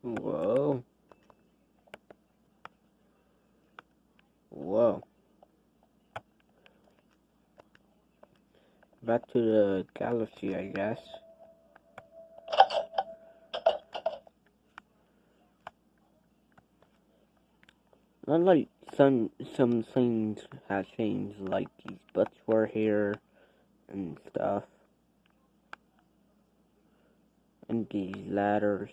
Whoa. Whoa. Back to the galaxy, I guess. Not like some things have changed, like these butts were here and stuff. And these ladders.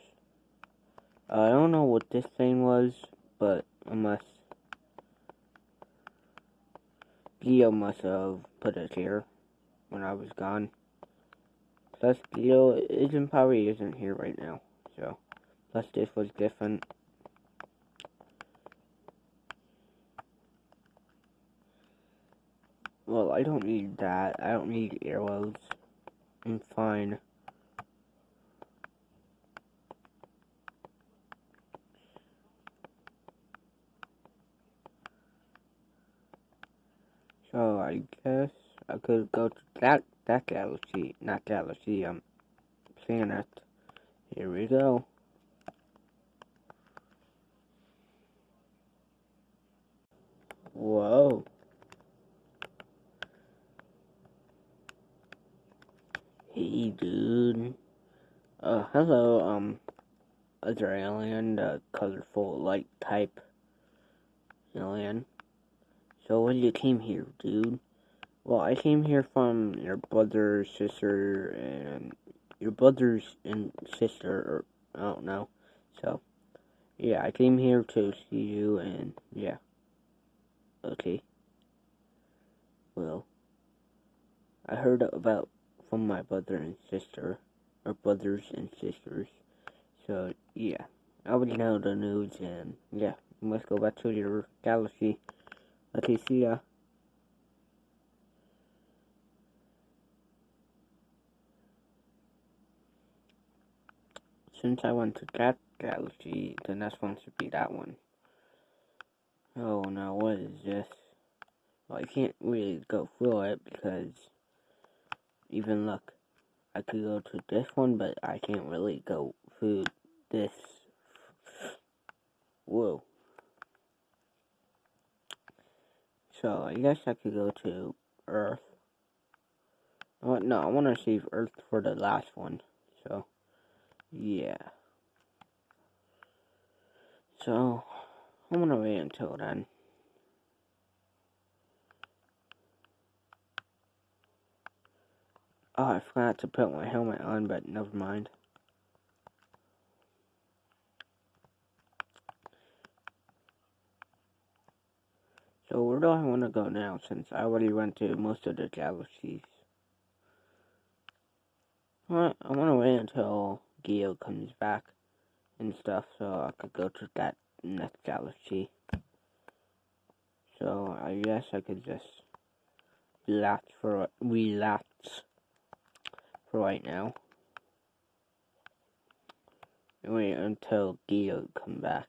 I don't know what this thing was, but unless Geo must have put it here when I was gone. Plus Geo probably isn't here right now, so plus this was different. Well, I don't need that. I don't need arrows. I'm fine. So I guess I could go to that galaxy, not galaxy, planet. Here we go. Whoa. Hey, dude. Hello, other alien, the colorful light type alien. So when you came here, dude? Well, I came here from your brother, sister, and your brothers and sister, or I don't know. So, yeah, I came here to see you, and yeah. Okay. Well, I heard about from my brother and sister, or brothers and sisters. So, yeah. I already know the news, and yeah, let's go back to your galaxy. Okay, see ya. Since I went to that galaxy, the next one should be that one. Oh no, what is this? Well, I can't really go through it because even look, I could go to this one, but I can't really go through this. Whoa. So I guess I could go to Earth. No, I want to save Earth for the last one. So, yeah. So, I'm gonna wait until then. Oh, I forgot to put my helmet on, but never mind. So where do I want to go now, since I already went to most of the galaxies? Well, I want to wait until Geo comes back and stuff, so I could go to that next galaxy. So I guess I could just relax for right now. And wait until Geo come back.